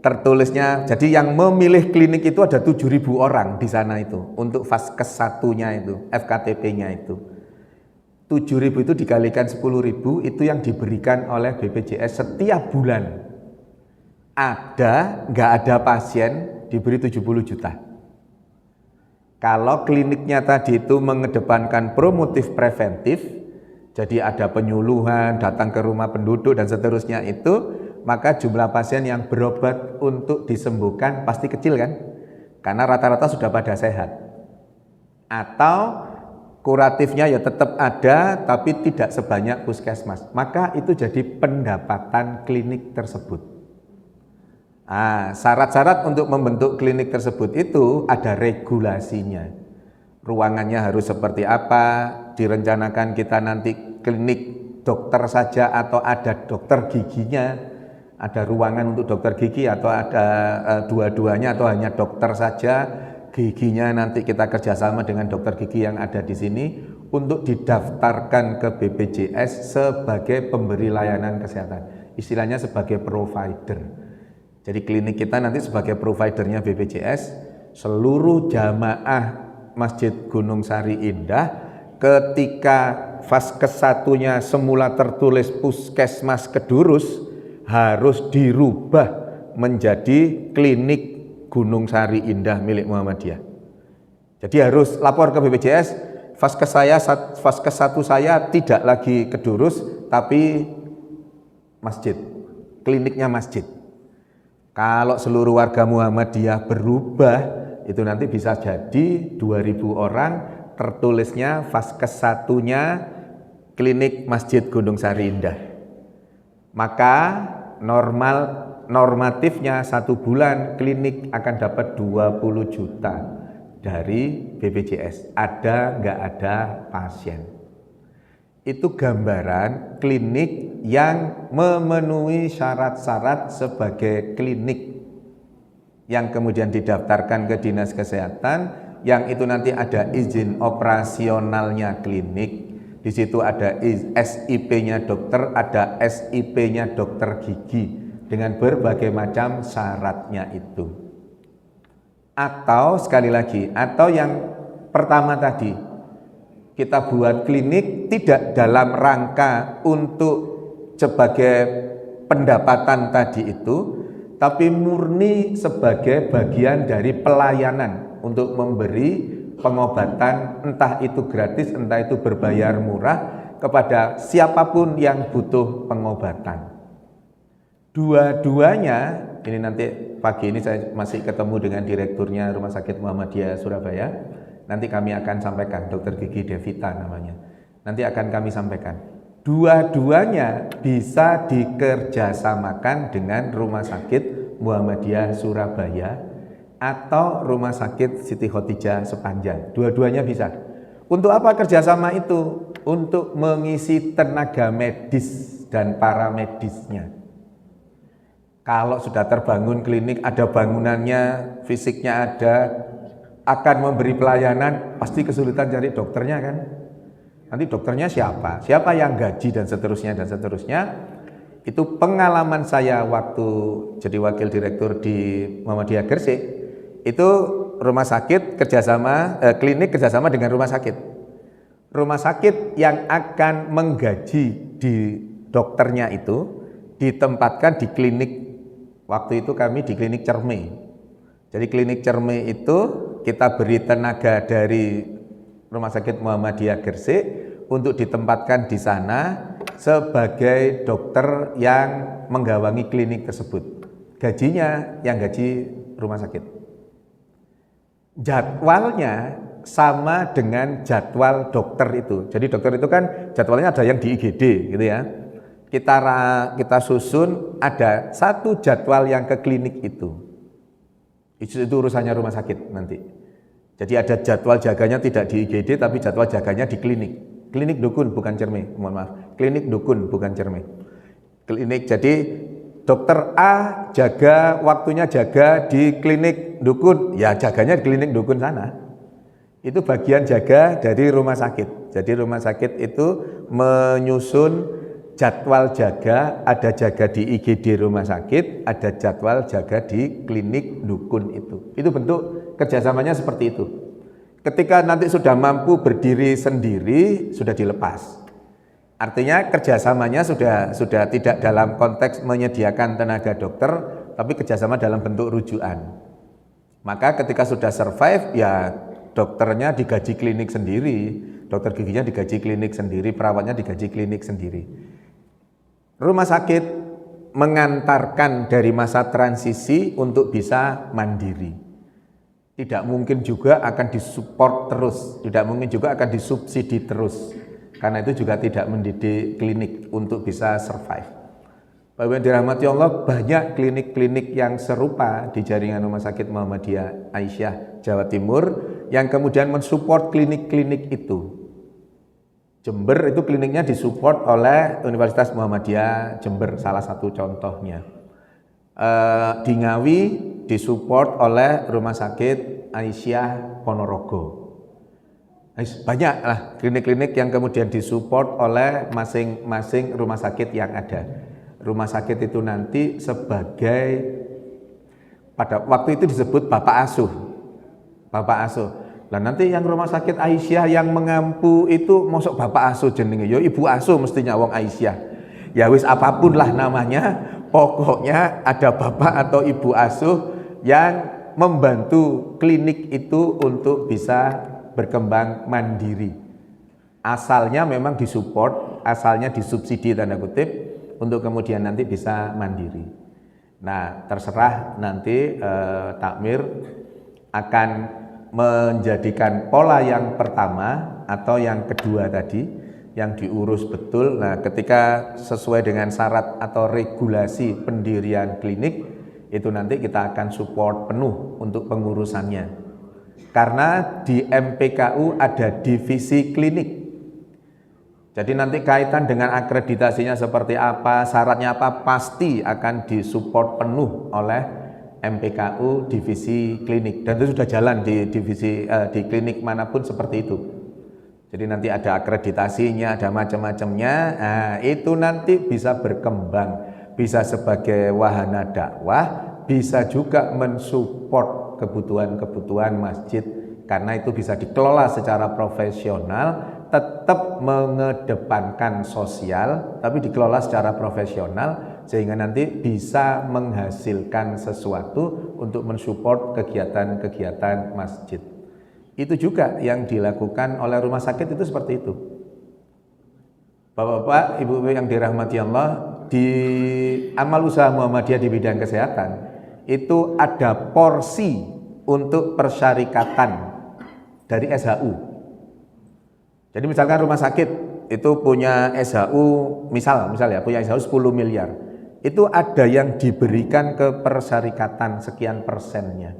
Tertulisnya, jadi yang memilih klinik itu ada 7.000 orang di sana itu untuk Vaskes 1-nya itu, FKTP-nya itu. 7.000 itu dikalikan 10.000 itu yang diberikan oleh BPJS setiap bulan. Nggak ada pasien diberi 70 juta. Kalau kliniknya tadi itu mengedepankan promotif preventif, jadi ada penyuluhan, datang ke rumah penduduk dan seterusnya itu, maka jumlah pasien yang berobat untuk disembuhkan pasti kecil kan? Karena rata-rata sudah pada sehat. Atau kuratifnya ya tetap ada tapi tidak sebanyak puskesmas. Maka itu jadi pendapatan klinik tersebut. Syarat-syarat untuk membentuk klinik tersebut itu ada regulasinya. Ruangannya harus seperti apa, direncanakan kita nanti klinik dokter saja atau ada dokter giginya, ada ruangan untuk dokter gigi atau ada dua-duanya atau hanya dokter saja, giginya nanti kita kerjasama dengan dokter gigi yang ada di sini untuk didaftarkan ke BPJS sebagai pemberi layanan kesehatan, istilahnya sebagai provider. Jadi klinik kita nanti sebagai providernya BPJS, seluruh jamaah Masjid Gunung Sari Indah ketika Vaskes 1-nya semula tertulis Puskesmas Kedurus harus dirubah menjadi klinik Gunung Sari Indah milik Muhammadiyah. Jadi harus lapor ke BPJS, Vaskes 1 saya tidak lagi Kedurus tapi masjid, kliniknya masjid. Kalau seluruh warga Muhammadiyah berubah, itu nanti bisa jadi 2.000 orang tertulisnya Vaskes 1-nya klinik Masjid Gunung Sari Indah. Maka normatifnya 1 bulan klinik akan dapat 20 juta dari BPJS. Ada nggak ada pasien. Itu gambaran klinik yang memenuhi syarat-syarat sebagai klinik yang kemudian didaftarkan ke Dinas Kesehatan, yang itu nanti ada izin operasionalnya klinik. Di situ ada SIP-nya dokter, ada SIP-nya dokter gigi dengan berbagai macam syaratnya itu. Atau sekali lagi, atau yang pertama tadi, kita buat klinik tidak dalam rangka untuk sebagai pendapatan tadi itu, tapi murni sebagai bagian dari pelayanan untuk memberi pengobatan, entah itu gratis, entah itu berbayar murah kepada siapapun yang butuh pengobatan. Dua-duanya, ini nanti pagi ini saya masih ketemu dengan direkturnya Rumah Sakit Muhammadiyah Surabaya. Nanti kami akan sampaikan, Dr. Gigi Devita namanya. Nanti akan kami sampaikan. Dua-duanya bisa dikerjasamakan dengan Rumah Sakit Muhammadiyah Surabaya atau Rumah Sakit Siti Khotijah Sepanjang. Dua-duanya bisa. Untuk apa kerjasama itu? Untuk mengisi tenaga medis dan paramedisnya. Kalau sudah terbangun klinik, ada bangunannya, fisiknya ada, akan memberi pelayanan, pasti kesulitan cari dokternya kan. Nanti dokternya siapa? Siapa yang gaji dan seterusnya dan seterusnya. Itu pengalaman saya waktu jadi wakil direktur di Muhammadiyah Gresik. Itu rumah sakit kerjasama, klinik kerjasama dengan rumah sakit. Rumah sakit yang akan menggaji di dokternya itu ditempatkan di klinik. Waktu itu kami di klinik Cerme. Jadi klinik Cerme itu kita beri tenaga dari Rumah Sakit Muhammadiyah Gresik untuk ditempatkan di sana sebagai dokter yang menggawangi klinik tersebut. Gajinya yang gaji rumah sakit. Jadwalnya sama dengan jadwal dokter itu. Jadi dokter itu kan jadwalnya ada yang di IGD gitu ya. kita susun ada satu jadwal yang ke klinik itu. Itu urusannya rumah sakit nanti. Jadi ada jadwal jaganya tidak di IGD tapi jadwal jaganya di klinik. Klinik dukun bukan cerme, mohon maaf. Klinik dukun bukan cerme. Klinik, jadi dokter A waktunya jaga di klinik dukun, ya jaganya di klinik dukun sana. Itu bagian jaga dari rumah sakit. Jadi rumah sakit itu menyusun jadwal jaga, ada jaga di IGD rumah sakit, ada jadwal jaga di klinik dukun itu. Itu bentuk kerjasamanya seperti itu. Ketika nanti sudah mampu berdiri sendiri, sudah dilepas. Artinya kerjasamanya sudah tidak dalam konteks menyediakan tenaga dokter, tapi kerjasama dalam bentuk rujukan. Maka ketika sudah survive, ya dokternya digaji klinik sendiri, dokter giginya digaji klinik sendiri, perawatnya digaji klinik sendiri. Rumah sakit mengantarkan dari masa transisi untuk bisa mandiri. Tidak mungkin juga akan disupport terus, tidak mungkin juga akan disubsidi terus. Karena itu juga tidak mendidik klinik untuk bisa survive. Bapak yang dirahmati Allah, banyak klinik-klinik yang serupa di jaringan Rumah Sakit Muhammadiyah Aisyah Jawa Timur yang kemudian mensupport klinik-klinik itu. Jember itu kliniknya disupport oleh Universitas Muhammadiyah Jember, salah satu contohnya. Di Ngawi disupport oleh Rumah Sakit Aisyah Ponorogo. Banyak lah klinik-klinik yang kemudian disupport oleh masing-masing rumah sakit yang ada. Rumah sakit itu nanti sebagai, pada waktu itu disebut Bapak Asuh. Bapak Asuh. Nah nanti yang Rumah Sakit Aisyah yang mengampu itu mosok Bapak Asuh jenenge, yo Ibu Asuh mestinya wong Aisyah. Ya wis apapun lah namanya, pokoknya ada Bapak atau Ibu Asuh yang membantu klinik itu untuk bisa berkembang mandiri. Asalnya memang disupport, asalnya disubsidi tanda kutip untuk kemudian nanti bisa mandiri. Nah terserah nanti takmir akan menjadikan pola yang pertama atau yang kedua tadi yang diurus betul. Nah, ketika sesuai dengan syarat atau regulasi pendirian klinik itu nanti kita akan support penuh untuk pengurusannya. Karena di MPKU ada divisi klinik. Jadi nanti kaitan dengan akreditasinya seperti apa, syaratnya apa pasti akan disupport penuh oleh MPKU divisi klinik, dan itu sudah jalan di divisi di klinik manapun seperti itu. Jadi nanti ada akreditasinya, ada macam-macamnya. Nah, itu nanti bisa berkembang, bisa sebagai wahana dakwah, bisa juga mensupport kebutuhan-kebutuhan masjid karena itu bisa dikelola secara profesional, tetap mengedepankan sosial tapi dikelola secara profesional sehingga nanti bisa menghasilkan sesuatu untuk mensupport kegiatan-kegiatan masjid. Itu juga yang dilakukan oleh rumah sakit itu seperti itu. Bapak-bapak, ibu-ibu yang dirahmati Allah, di amal usaha Muhammadiyah di bidang kesehatan itu ada porsi untuk persyarikatan dari SHU. Jadi misalkan rumah sakit itu punya SHU, misal ya, punya SHU 10 miliar. Itu ada yang diberikan ke persyarikatan sekian persennya.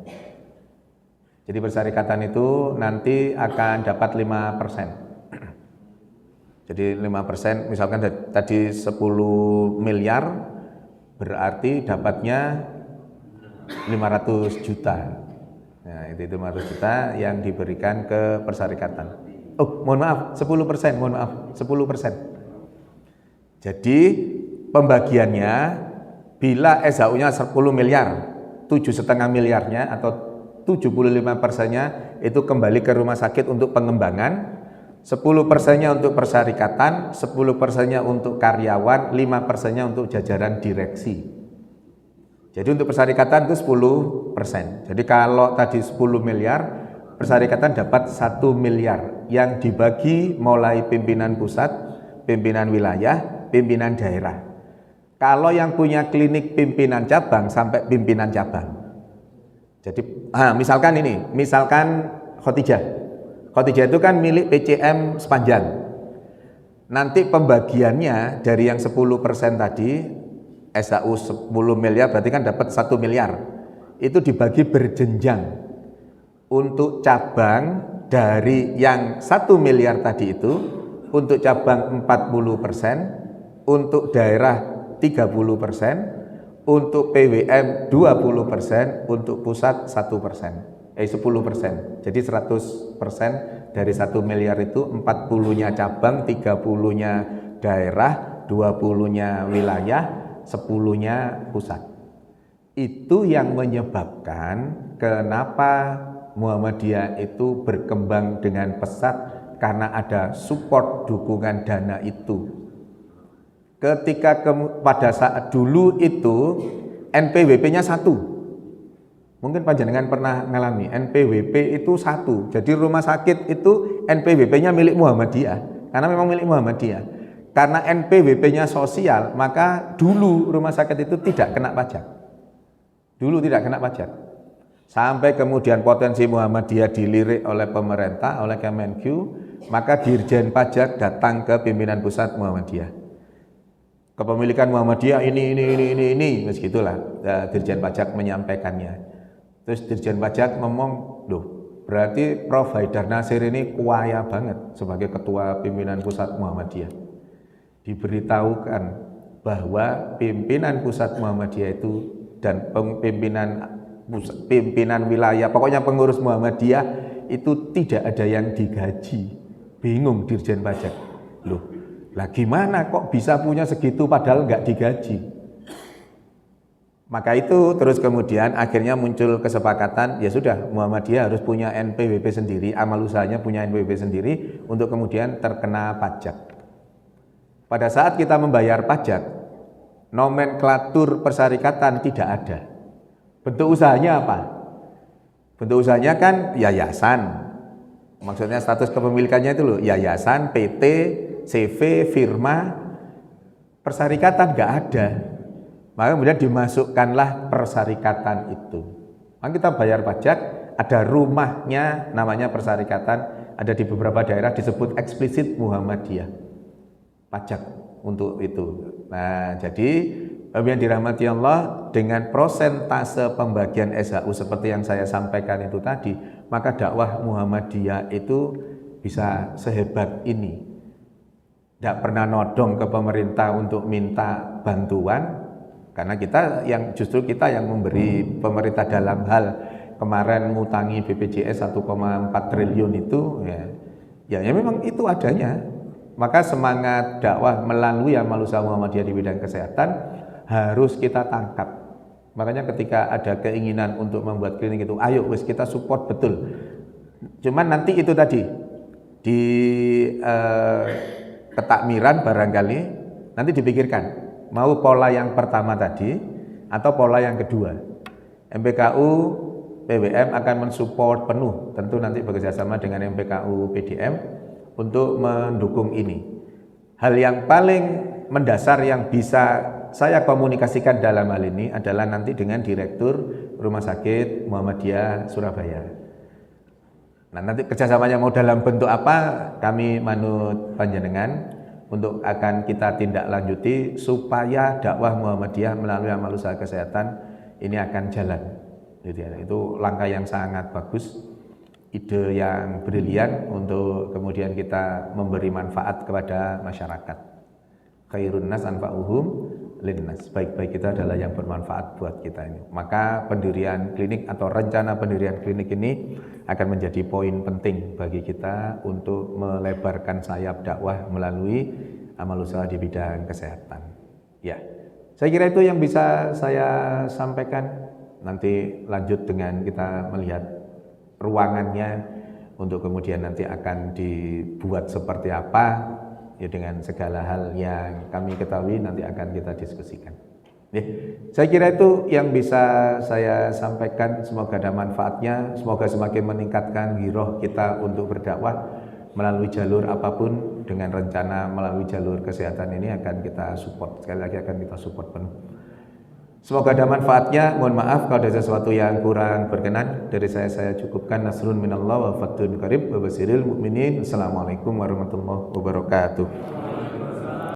Jadi persyarikatan itu nanti akan dapat 5%. Jadi 5%, misalkan tadi 10 miliar, berarti dapatnya 500 juta. Nah, itu 500 juta yang diberikan ke persyarikatan. Oh, mohon maaf, 10%, mohon maaf, 10%. Jadi pembagiannya bila SHU-nya 10 miliar, 7,5 miliarnya atau 75%-nya itu kembali ke rumah sakit untuk pengembangan, 10%-nya untuk persyarikatan, 10%-nya untuk karyawan, 5%-nya untuk jajaran direksi. Jadi untuk persyarikatan itu 10%. Jadi kalau tadi 10 miliar, persyarikatan dapat 1 miliar yang dibagi mulai pimpinan pusat, pimpinan wilayah, pimpinan daerah. Kalau yang punya klinik pimpinan cabang sampai pimpinan cabang. Jadi misalkan Khotijah itu kan milik PCM Sepanjang. Nanti pembagiannya dari yang 10% tadi, SHU 10 miliar berarti kan dapat 1 miliar. Itu dibagi berjenjang. Untuk cabang dari yang 1 miliar tadi itu, untuk cabang 40%, untuk daerah 30%, untuk PWM 20%, untuk pusat 10%. Jadi 100% dari 1 miliar itu 40-nya cabang, 30-nya daerah, 20-nya wilayah, 10-nya pusat. Itu yang menyebabkan kenapa Muhammadiyah itu berkembang dengan pesat, karena ada support dukungan dana itu. Ketika pada saat dulu itu NPWP-nya 1. Mungkin panjenengan pernah ngalami NPWP itu 1. Jadi rumah sakit itu NPWP-nya milik Muhammadiyah, karena memang milik Muhammadiyah. Karena NPWP-nya sosial, maka dulu rumah sakit itu tidak kena pajak. Dulu tidak kena pajak. Sampai kemudian potensi Muhammadiyah dilirik oleh pemerintah, oleh Kemenq, maka Dirjen Pajak datang ke pimpinan pusat Muhammadiyah. Kepemilikan Muhammadiyah ini, begitulah Dirjen Pajak menyampaikannya. Terus Dirjen Pajak ngomong, loh, berarti Prof. Haidar Nasir ini kuaya banget sebagai ketua pimpinan pusat Muhammadiyah. Diberitahukan bahwa pimpinan pusat Muhammadiyah itu dan pimpinan wilayah, pokoknya pengurus Muhammadiyah itu tidak ada yang digaji. Bingung Dirjen Pajak. Loh, lah gimana kok bisa punya segitu padahal nggak digaji? Maka itu terus kemudian akhirnya muncul kesepakatan, ya sudah, Muhammadiyah harus punya NPWP sendiri, amal usahanya punya NPWP sendiri untuk kemudian terkena pajak. Pada saat kita membayar pajak, nomenklatur persyarikatan tidak ada. Bentuk usahanya apa? Bentuk usahanya kan yayasan. Maksudnya status kepemilikannya itu loh, yayasan, PT, CV, firma, persyarikatan nggak ada. Maka kemudian dimasukkanlah persyarikatan itu. Maka kita bayar pajak, ada rumahnya namanya persyarikatan, ada di beberapa daerah disebut eksplisit Muhammadiyah. Pajak untuk itu. Nah, jadi yang dirahmati Allah, dengan prosentase pembagian SHU seperti yang saya sampaikan itu tadi, maka dakwah Muhammadiyah itu bisa sehebat ini. Tidak pernah nodong ke pemerintah untuk minta bantuan, karena justru kita yang memberi pemerintah dalam hal kemarin ngutangi BPJS 1,4 triliun itu, ya memang itu adanya. Maka semangat dakwah melalui amal usaha Muhammadiyah di bidang kesehatan harus kita tangkap. Makanya ketika ada keinginan untuk membuat klinik itu, ayo wis kita support betul. Cuman nanti itu tadi di ketakmiran barangkali nanti dipikirkan mau pola yang pertama tadi atau pola yang kedua. MPKU PWM akan mensupport penuh, tentu nanti bekerjasama dengan MPKU PDM untuk mendukung ini. Hal yang paling mendasar yang bisa saya komunikasikan dalam hal ini adalah nanti dengan Direktur Rumah Sakit Muhammadiyah Surabaya. Nah, nanti kerjasamanya mau dalam bentuk apa, kami manut panjenengan untuk akan kita tindak lanjuti supaya dakwah Muhammadiyah melalui amal usaha kesehatan ini akan jalan. Itu langkah yang sangat bagus, ide yang brilian untuk kemudian kita memberi manfaat kepada masyarakat. Khairun nas anfa'uhum linnas. Baik-baik kita adalah yang bermanfaat buat kita ini. Maka pendirian klinik atau rencana pendirian klinik ini akan menjadi poin penting bagi kita untuk melebarkan sayap dakwah melalui amal usaha di bidang kesehatan. Ya, saya kira itu yang bisa saya sampaikan. Nanti lanjut dengan kita melihat ruangannya untuk kemudian nanti akan dibuat seperti apa. Ya, dengan segala hal yang kami ketahui nanti akan kita diskusikan. Ya, saya kira itu yang bisa saya sampaikan. Semoga ada manfaatnya, semoga semakin meningkatkan giroh kita untuk berdakwah melalui jalur apapun. Dengan rencana melalui jalur kesehatan ini akan kita support, sekali lagi akan kita support penuh. Semoga ada manfaatnya. Mohon maaf kalau ada sesuatu yang kurang berkenan. Dari saya cukupkan. Nasrun minallah wa fathun qarib wa basiril mu'minin. Assalamualaikum warahmatullahi wabarakatuh.